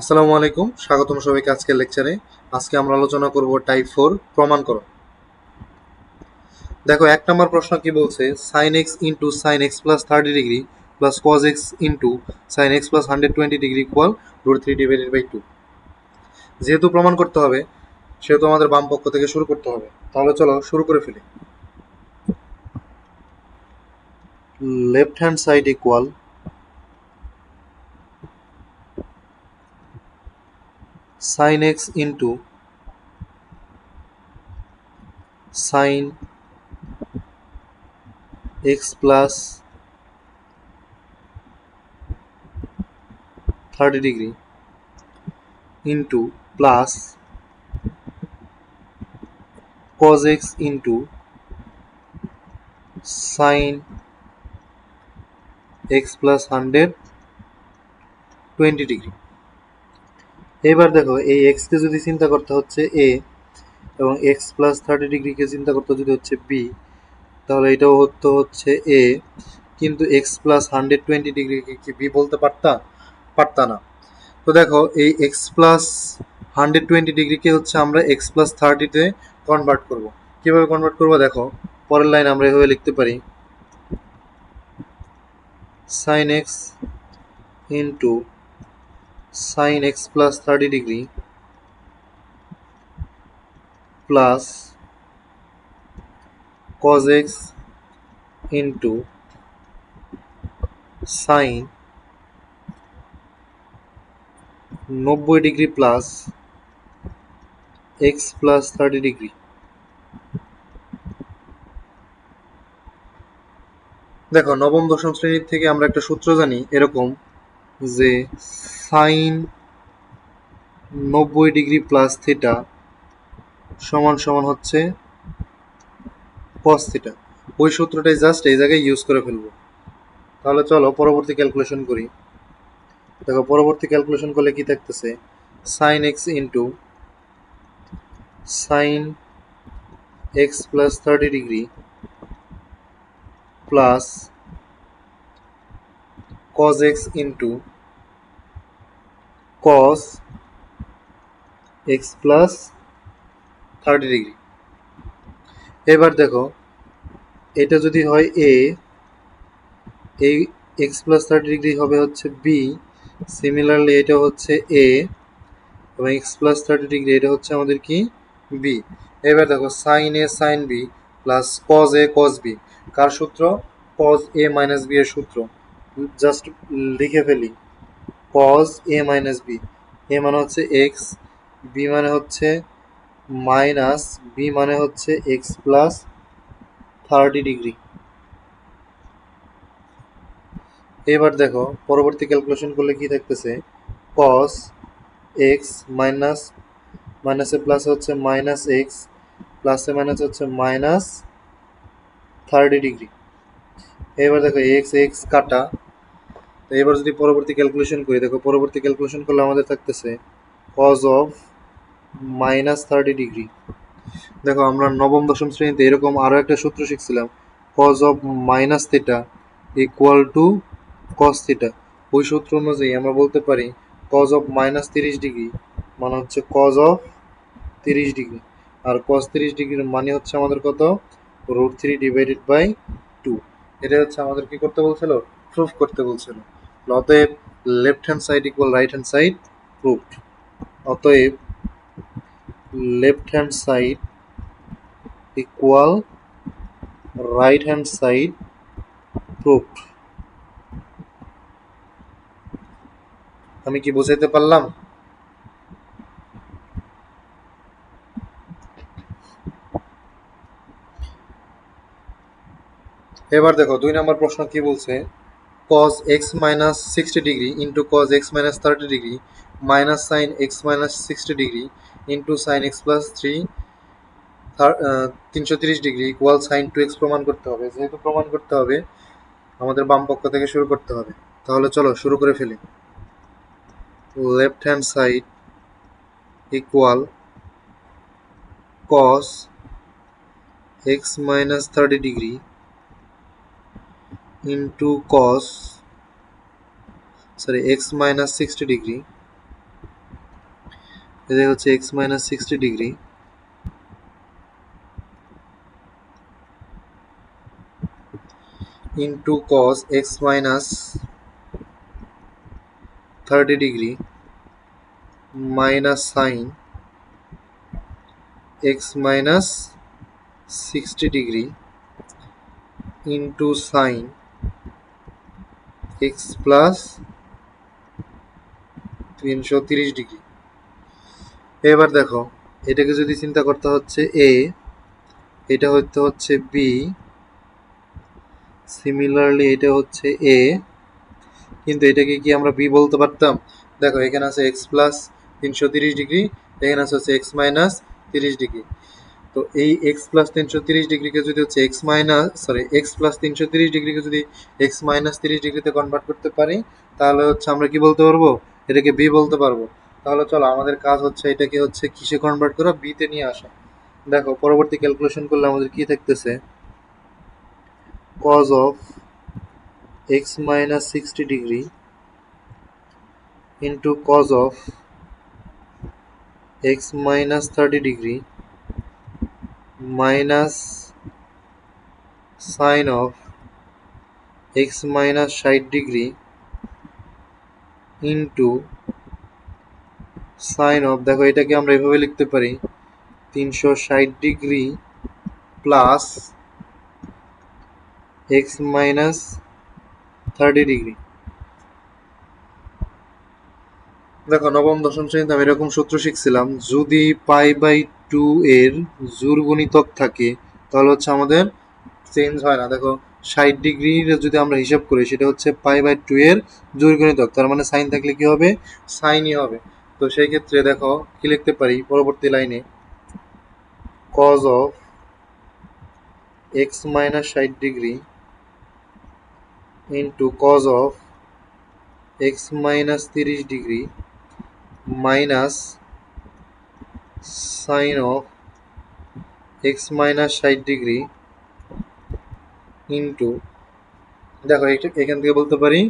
আসসালামু আলাইকুম, স্বাগতম সবাইকে আজকের লেকচারে। আজকে আমরা আলোচনা করব টাইপ 4 প্রমাণকরণ। দেখো, 1 নম্বর প্রশ্ন কি বলছে, sin x into sin x plus 30 degree plus cos x into sin x plus 120 degree equal √3/2। যেহেতু প্রমাণ করতে হবে সেহেতু আমাদের বাম পক্ষ থেকে শুরু করতে হবে। তাহলে চলো শুরু করে ফেলি। Left hand side equal sin x into sin x plus 30 degree into plus cos x into sin x plus 120 degree. এবার দেখো, এই x কে যদি চিন্তা করতে হচ্ছে a এবং x প্লাস 30 ডিগ্রিকে চিন্তা করতে যদি হচ্ছে b, তাহলে এটাও হচ্ছে a, কিন্তু x প্লাস 120 ডিগ্রিকে কি b বলতে পারতা না। তো দেখো, এই x প্লাস 120 ডিগ্রিকে হচ্ছে আমরা x প্লাস 30-তে কনভার্ট করব। কিভাবে কনভার্ট করব দেখো, পরের লাইন আমরা এভাবে লিখতে পারি, sin x into sin x plus 30 degree plus cos x into sin 90 degree plus x plus 30 degree. দেখো, নবম দশম শ্রেণীর থেকে আমরা একটা সূত্র জানি এরকম, যে সাইন 90 ডিগ্রি প্লাস থিটা সমান সমান হচ্ছে কস থিটা। ওই সূত্রটাই জাস্ট এই জায়গায় ইউজ করে ফেলবো। তাহলে চলো পরবর্তী ক্যালকুলেশন করি। দেখো, পরবর্তী ক্যালকুলেশন করলে কি থাকতেছে, sine x into sine x plus 30 degree plus cos x into cos x plus 30 degree. এবার দেখো, এটা যদি হয় a, এই x প্লাস 30 ডিগ্রি হবে হচ্ছে b, সিমিলারলি এটা হচ্ছে a এবং x প্লাস 30 ডিগ্রি এটা হচ্ছে আমাদের কি b। এবার দেখো, sine a sine b plus cos a cos b, কার সূত্র? cos a মাইনাস b এর সূত্র। জাস্ট লিখে ফেলি, cos a minus b, a মানে হচ্ছে x, b মানে হচ্ছে মাইনাস, b মানে হচ্ছে x প্লাস 30 ডিগ্রি। এবার দেখো, পরবর্তী ক্যালকুলেশন করলে কি থাকতেছে, cos x মাইনাস মাইনাসে প্লাস হচ্ছে মাইনাস এক্স, প্লাসে মাইনাস হচ্ছে মাইনাস 30 ডিগ্রি। এবার দেখো, এক্স এক্স কাটা। তো এবার যদি পরবর্তী ক্যালকুলেশন করি, দেখো পরবর্তী ক্যালকুলেশন করলে আমাদের থাকতেছে cos অফ মাইনাস 30 ডিগ্রি। দেখো, আমরা নবম দশম শ্রেণীতে এরকম আরও একটা সূত্র শিখছিলাম, cos of minus theta equal to cos theta. ওই সূত্র অনুযায়ী আমরা বলতে পারি cos অফ মাইনাস 30 ডিগ্রি মানে হচ্ছে cos অফ 30 ডিগ্রি, আর cos 30 ডিগ্রির মানে হচ্ছে আমাদের কত, √3/2। এটা হচ্ছে আমাদের কি করতে বলছিল, প্রুফ করতে বলছিল। অতএব left hand side equal right hand side, proofed. অতএব left hand side equal right hand side, proofed. আমি কি বোঝাইতে পারলাম? এবার দেখো, 2 নম্বর প্রশ্ন কি বলছে, cos x minus 60 degree into cos x minus 30 degree minus sine x minus 60 degree into sine x প্লাস 330 ডিগ্রি ইকুয়াল সাইন 2x প্রমাণ করতে হবে। যেহেতু প্রমাণ করতে হবে, আমাদের বাম পক্ষ থেকে শুরু করতে হবে। তাহলে চলো শুরু করে ফেলি। Left hand side equal cos x minus 30 degree into x minus 60 degree এটা হচ্ছে x minus 60 degree into cos x minus 30 degree minus sine x minus 60 degree into sine x plus 330 degree. এবার দেখো এটাকে যদি চিন্তা করতে হচ্ছে এ, এটা হতে হচ্ছে বি, সিমিলারলি এটা হচ্ছে এ, কিন্তু এটাকে কি আমরা বি বলতে পারতাম? দেখো এখানে আছে এক্স প্লাস 330 ডিগ্রি, এখানে আছে হচ্ছে এক্স মাইনাস 30 ডিগ্রি। তো এই এক্স প্লাস 330 ডিগ্রিকে যদি হচ্ছে এক্স প্লাস 330 ডিগ্রিকে যদি এক্স মাইনাস 30 ডিগ্রিতে কনভার্ট করতে পারি, তাহলে হচ্ছে আমরা কি বলতে পারবো? এটাকে বি বলতে পারবো। তাহলে চলো আমাদের কাজ হচ্ছে এটাকে হচ্ছে কিসে কনভার্ট করা, বিতে নিয়ে আসা। দেখো পরবর্তী ক্যালকুলেশন করলে আমাদের কি থাকতেছে, cos of x minus 60 degree into cos of x minus 30 degree minus sin of x minus 60 degree into sin of, দেখো এটাকে আমরা এভাবে লিখতে পারি 360 degree plus x minus 30 degree. দেখো নবম দশম শ্রেণীতে আমি এরকম সূত্র শিখছিলাম, যদি পাই বাই 2 এর জোড় গুণিতক থাকে তাহলে হচ্ছে আমাদের চেঞ্জ হয় না। দেখো 60 ডিগ্রির যদি আমরা হিসাব করি সেটা হচ্ছে পাই বাই 2 এর জোড় গুণিতক, তার মানে সাইন থাকলে কি হবে? সাইনই হবে। তো সেই ক্ষেত্রে দেখো কি লিখতে পারি পরবর্তী লাইনে, cos of x minus 60 degree into cos of x minus 30 degree minus sin of x minus 60 degree into, দেখো এখান থেকে বলতে পারি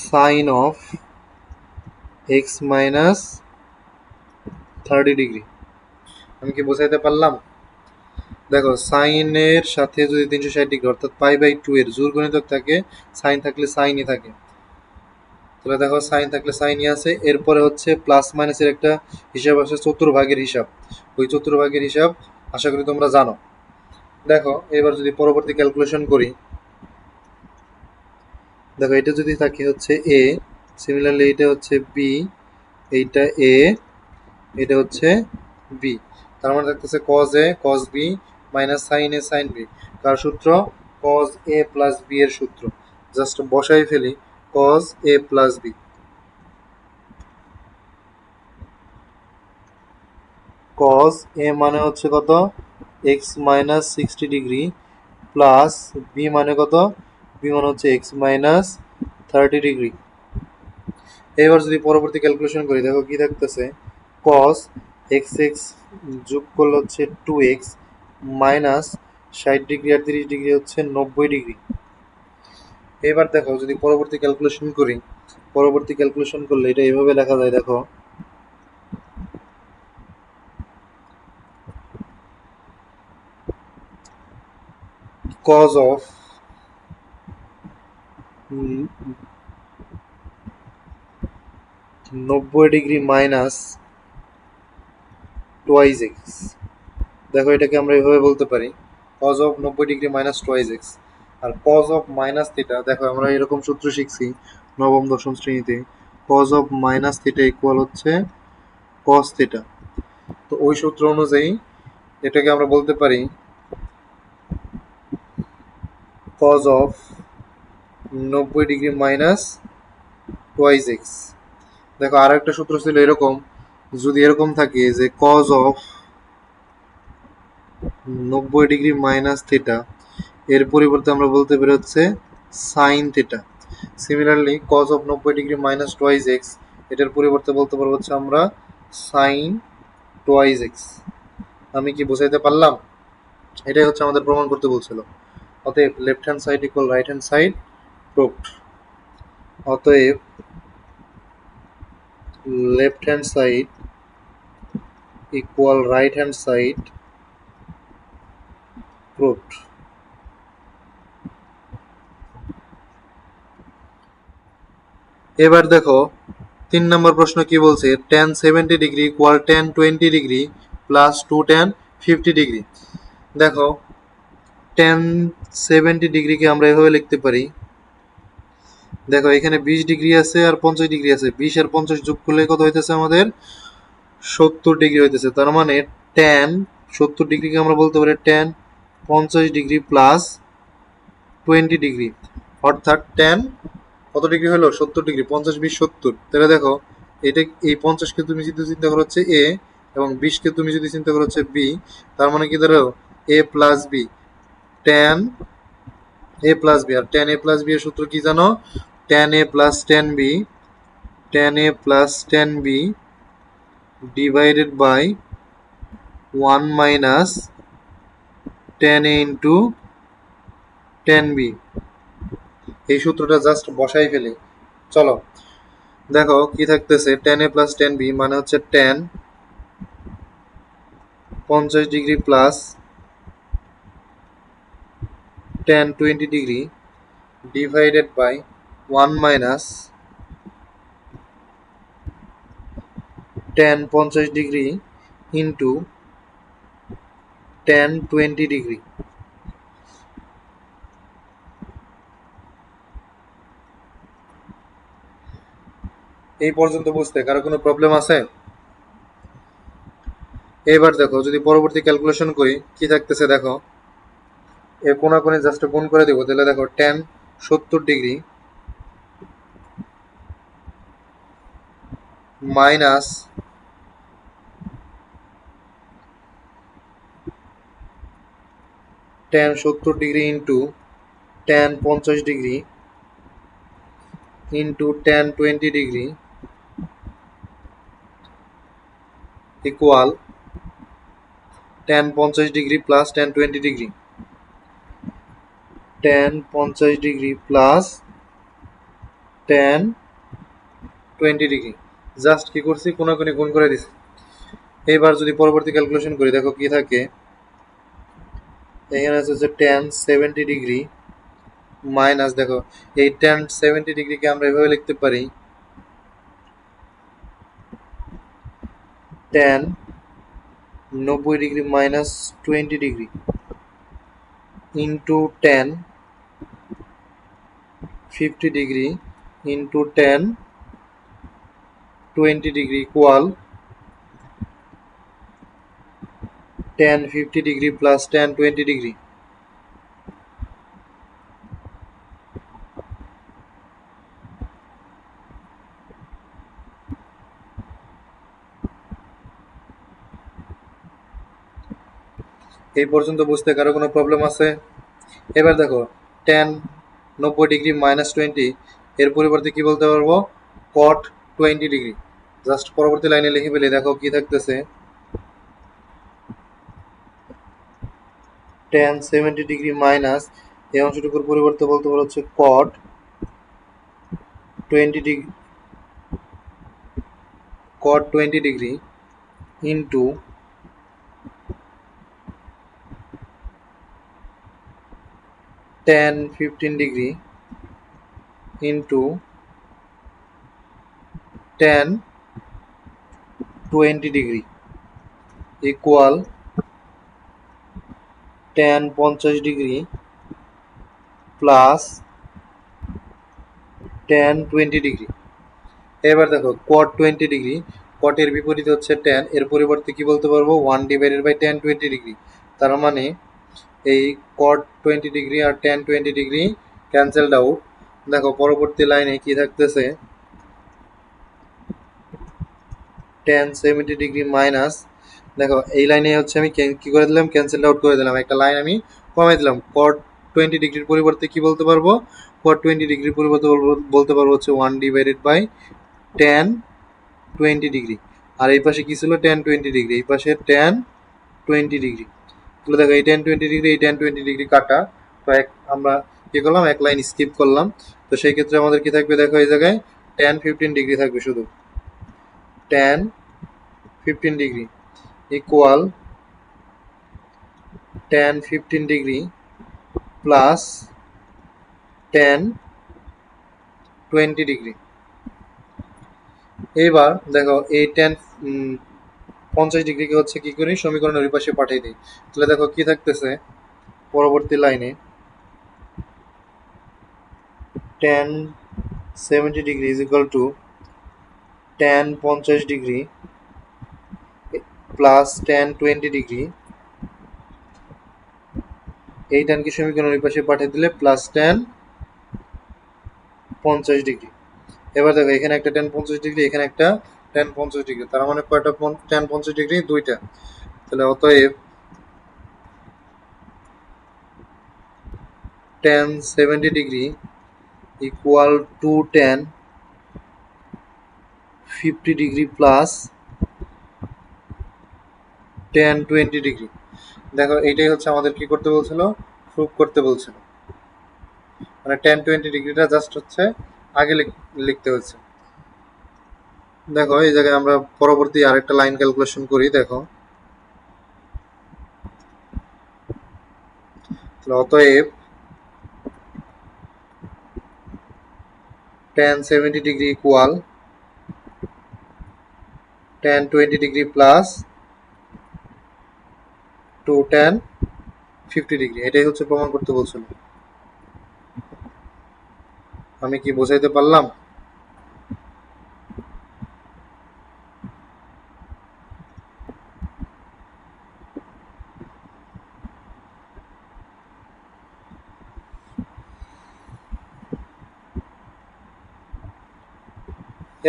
sin of x minus 30 degree. আমি কি বোঝাইতে পারলাম? দেখো সাইনের সাথে যদি 360 ডিগ্রি অর্থাৎ পাই বাই 2 এর জোড় গুণিতক থাকে, সাইন থাকলে সাইনই থাকে। তাহলে দেখো সাইন থাকলে সাইনই আছে, এরপরে হচ্ছে প্লাস মাইনাসের একটা হিসাব আছে চতুর্ভাগের হিসাব, ওই চতুর্ভাগের হিসাব আশা করি তোমরা জানো। দেখো এবার যদি পরবর্তী ক্যালকুলেশন করি, দেখো এটা যদি থাকে হচ্ছে এ, সিমিলারলি এটা হচ্ছে বি, এইটা এ, এটা হচ্ছে বি, তার মানে থাকতেছে cos a cos b minus sine a sine b। কার সূত্র? cos a প্লাস b এর সূত্র। জাস্ট বসাই ফেলি cos a plus b। cos a মানে হচ্ছে কত? x minus 60 degree plus b মানে কত? b মানে হচ্ছে x মাইনাস 30 ডিগ্রি। এবার যদি পরবর্তী ক্যালকুলেশন করি, দেখো কি থাকতেছে, cos x x যোগ করলে হচ্ছে 2x মাইনাস 60 ডিগ্রি আর 30 ডিগ্রি হচ্ছে 90 ডিগ্রি। এবার দেখো যদি পরবর্তী ক্যালকুলেশন করি, পরবর্তী ক্যালকুলেশন করলে এটা এভাবে লেখা যায়, দেখো cos of 90 degree minus twice x. দেখো এটাকে আমরা এভাবে বলতে পারি cos of 90 degree minus twice x. আর cos of মাইনাস থিটা, দেখো আমরা এরকম সূত্র শিখছি নবম দশম শ্রেণীতে, cos of minus theta equal হচ্ছে cos থিটা। তো ওই সূত্র অনুযায়ী এটাকে আমরা বলতে পারি cos of 90 degree minus twice x. দেখো আর একটা সূত্র ছিল এরকম, যদি এরকম থাকে যে cos of 90 degree minus theta, এর পরিবর্তে আমরা বলতে পারি হচ্ছে sine theta. Similarly cos of 90 degree minus twice x, এটার পরিবর্তে বলতে পারবো হচ্ছে আমরা সাইন টোয়াইজ এক্স। আমি কি বোঝাইতে পারলাম? এটাই হচ্ছে আমাদের প্রমাণ করতে বলছিল। অতএব left hand side equal right hand side proved. অতএব left hand side equal right hand side proved. এবার দেখো 3 নম্বর প্রশ্ন কি বলছে, tan 70 degree equal tan 20 degree plus 2 tan 50 degree. দেখো tan 70 ডিগ্রিকে আমরা এভাবে লিখতে পারি, দেখো এখানে 20 ডিগ্রি আছে আর 50 ডিগ্রি আছে, 20 আর 50 যোগ করলে কত হইতেছে আমাদের 70 ডিগ্রি হইতেছে। তার মানে tan 70 ডিগ্রিকে আমরা বলতে পারি tan 50 ডিগ্রি প্লাস 20 ডিগ্রি, অর্থাৎ tan কত ডিগ্রি হলো 70 ডিগ্রি, 50 20 70। তাহলে দেখো এটা এই 50কে তুমি যদি চিন্তা করো হচ্ছে এ এবং 20কে তুমি যদি চিন্তা করো হচ্ছে বি, তার মানে কি দাঁড়ালো a plus b, tan a plus b. আর tan এ প্লাস বি এর সূত্র কি জানো, tan a plus tan b, tan a plus tan b divided by 1 minus tan a into tan b. এই সূত্রটা জাস্ট বসাই ফেলি। চলো দেখো কি থাকতেছে, tan a plus tan b মানে হচ্ছে tan 50 degree plus tan 20 degree divided by 1 minus tan 50 degree into tan 20 degree. এই পর্যন্ত বুঝতে কারো কোনো প্রবলেম আছে? এবার দেখো যদি পরবর্তী ক্যালকুলেশন করি কি থাকতেছে, দেখো এ কোনাকুনি জাস্ট গুণ করে দেবো, তাহলে দেখো tan 70 degree minus tan 70 degree into tan 50 degree into tan 20 degree equal tan 50 degree plus tan 20 degree, tan 50 degree plus tan 20 degree just কি করছি কোনাকুনি গুণ করে দিছি। এইবার যদি পরবর্তী ক্যালকুলেশন করি দেখো কি থাকে, এখানে হচ্ছে tan 70 ডিগ্রি মাইনাস, দেখো এই tan 70 ডিগ্রিকে আমরা এভাবে লিখতে পারি tan 90 degree minus 20 degree into tan 50 degree into tan 20 degree equal tan 50 degree plus tan 20 degree. এই পর্যন্ত বুঝতে কারো কোনো প্রবলেম আছে? এবার দেখো tan 90 ডিগ্রি মাইনাস 20 এর পরিবর্তে কি বলতে পারবো cot 20 ডিগ্রি, জাস্ট পরবর্তী লাইনে লিখে ফেলি। দেখো কি থাকতেছে tan 70 ডিগ্রি মাইনাস এই অংশটুকুর পরিবর্তে বলতে পারো হচ্ছে cot 20 degree, cot 20 degree into tan 15 degree into tan 20 degree equal tan 50 degree plus tan 20 degree. এবার দেখো cot 20 ডিগ্রি, cot এর বিপরীত হচ্ছে tan, এর পরিবর্তে কি বলতে পারবো 1 ডিভাইডেড বাই tan 20 ডিগ্রি। তার মানে এই cot 20 ডিগ্রি আর tan 20 ডিগ্রি ক্যান্সেলড আউট। দেখো পরবর্তী লাইনে কি থাকতেছে tan 70 ডিগ্রি মাইনাস, দেখো এই লাইনে হচ্ছে আমি কি করে দিলাম ক্যান্সেল আউট করে দিলাম, একটা লাইন আমি কমাই দিলাম। cot 20 ডিগ্রির পরিবর্তে কি বলতে পারবো, cot 20 ডিগ্রির পরিবর্তে বলতে পারবো হচ্ছে 1 ডিভাইডেড বাই tan 20 ডিগ্রি। আর এই পাশে কি ছিল tan 20 ডিগ্রি, এই পাশে tan 20 ডিগ্রি। তাহলে দেখো এই tan 20 ডিগ্রি এই tan 20 ডিগ্রি কাটা, তো আমরা কি করলাম এক লাইন স্কিপ করলাম। তো সেই ক্ষেত্রে আমাদের কি থাকবে, দেখো এই জায়গায় tan 15 ডিগ্রি থাকবে, শুধু tan 15 degree equal tan 15 degree plus tan 20 degree. এইবার দেখো এই tan 50 ডিগ্রিকে হচ্ছে কি করি, সমীকরণের ওই পাশে পাঠিয়ে দিই। তাহলে দেখো কি থাকতেছে পরবর্তী লাইনে, tan 70 degree is equal to tan 50 degree plus tan 20 degree. এই টানকে সমীকরণের ওই পাশে পাঠিয়ে দিলে প্লাস tan 50 ডিগ্রি। এবার দেখো এখানে একটা tan 50 ডিগ্রি, এখানে একটা tan 50 ডিগ্রি, তার মানে কয়টা tan 50 ডিগ্রি? দুইটা। তাহলে অতএব tan 70 degree equal to tan 50 degree plus tan 20 degree. দেখো এইটাই হচ্ছে আমাদের কি করতে বলছিল, প্রুফ করতে বলছিল। মানে tan 20 ডিগ্রিটা জাস্ট হচ্ছে আগে লিখতে হচ্ছে। দেখো এই জায়গায় আমরা পরবর্তী আরেকটা লাইন ক্যালকুলেশন করি। দেখো অতএব tan 70 degree equal tan 20 degree plus 2 tan 50 degree. এটাই হচ্ছে প্রমাণ করতে বলছিল। আমি কি বোঝাইতে পারলাম?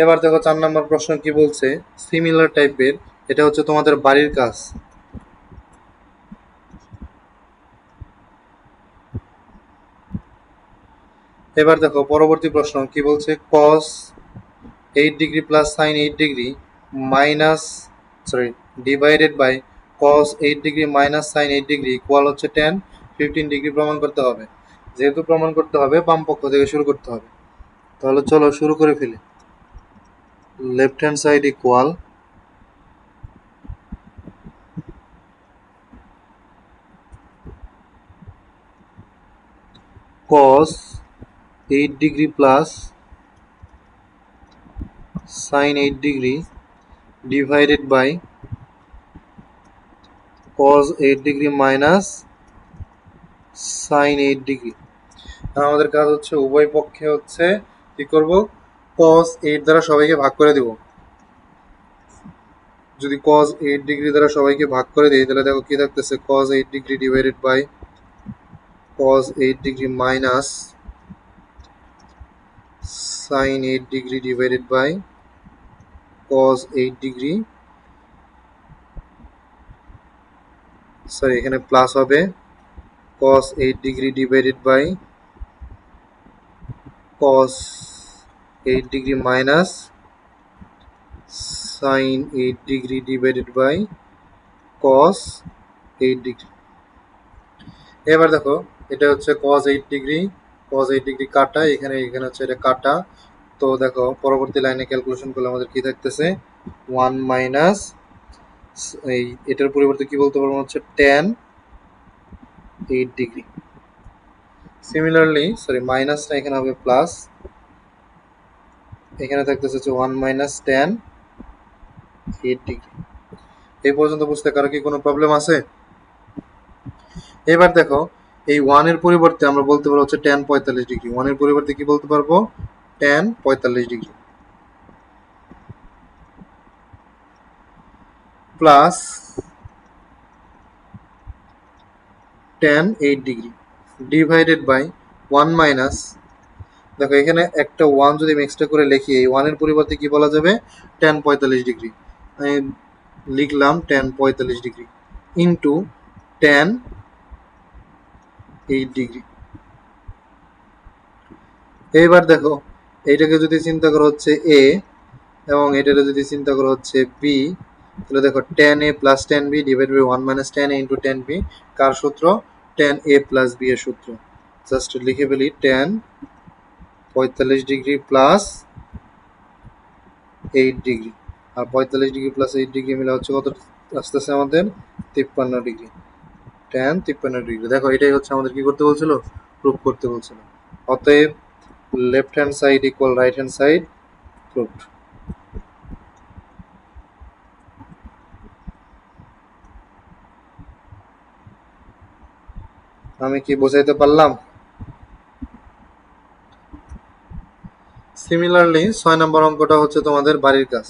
এবার দেখো 4 নম্বর প্রশ্ন কি বলছে, সিমিলার টাইপের। এটা হচ্ছে তোমাদের বাড়ির কাজ। এবার দেখো পরবর্তী প্রশ্ন কি বলছে, cos 8 degree plus sin 8 degree minus divided by cos 8 degree minus sin 8 degree equal হচ্ছে tan 15 ডিগ্রি প্রমাণ করতে হবে। যেহেতু প্রমাণ করতে হবে, বাম পক্ষ থেকে শুরু করতে হবে। তাহলে চলো শুরু করে ফেলি। Left hand side equal cos 8 degree plus sin 8 degree divided by cos 8 degree minus sin 8 degree. আমাদের কাজ হচ্ছে উভয় পক্ষে হচ্ছে কি করব, cos 8 দ্বারা সবাইকে ভাগ করে দেব। যদি cos 8 ডিগ্রি দ্বারা সবাইকে ভাগ করে দিই, তাহলে দেখো কি থাকতেছে, cos 8 degree divided by cos 8 degree minus sin 8 degree divided by cos 8 degree, এখানে প্লাস হবে cos 8 degree divided by cos 8 degree minus sin 8 degree divided by cos 8 degree. এবার দেখো এটা হচ্ছে cos 8 ডিগ্রি, cos 8 ডিগ্রি কাটা, এখানে এখানে হচ্ছে এটা কাটা। তো দেখো পরবর্তী লাইনে ক্যালকুলেশন করলে আমাদের কি থাকতেছে, 1 মাইনাস এই এটার পরিবর্তে কি বলতে পারবো হচ্ছে tan 8 ডিগ্রি। সিমিলারলি মাইনাসটা এখানে হবে প্লাস, এখানে থাকতেছে হচ্ছে 1 মাইনাস tan 8 ডিগ্রি। এই পর্যন্ত বুঝতে কারো কি কোনো প্রবলেম আছে? এবার দেখো এই 1 এর পরিবর্তে আমরা বলতে পারবো হচ্ছে tan 45 ডিগ্রি। 1 এর পরিবর্তে কি বলতে পারবো, tan 45 degree plus tan 8 degree divided by 1 minus, দেখো এখানে একটা 1 যদি আমি এক্সট্রা করে লিখি, এই 1 এর পরিবর্তে কি বলা যাবে, tan 45 ডিগ্রি। আমি লিখলাম tan 45 degree into tan 8 degree. এইবার দেখো এইটাকে যদি চিন্তা করা হচ্ছে a এবং এটাকে যদি চিন্তা করা হচ্ছে b, তাহলে দেখো tan a plus tan b divide by 1 minus tan a into tan b, কার সূত্র, tan a প্লাস b এর সূত্র। জাস্ট লিখে ফেলি tan 45 ডিগ্রি প্লাস 8 ডিগ্রি, আর 45 ডিগ্রি প্লাস 8 ডিগ্রি মিলে হচ্ছে কত, আসতেছে আমাদের 53 ডিগ্রি, tan 53 ডিগ্রি। দেখো এটাই হচ্ছে আমাদের কি করতে বলছিল, প্রুফ করতে বলছিল। অতএব left hand side equal right hand side, proofed. আমি কি বোঝাইতে পারলাম? সিমিলারলি 6 নম্বর অঙ্কটা হচ্ছে তোমাদের বাড়ির কাজ।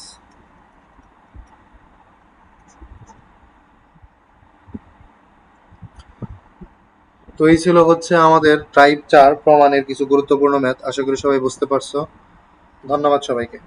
তো এই ছিল হচ্ছে আমাদের টাইপ 4 প্রমাণের কিছু গুরুত্বপূর্ণ ম্যাথ। আশা করি সবাই বুঝতে পারছো। ধন্যবাদ সবাইকে।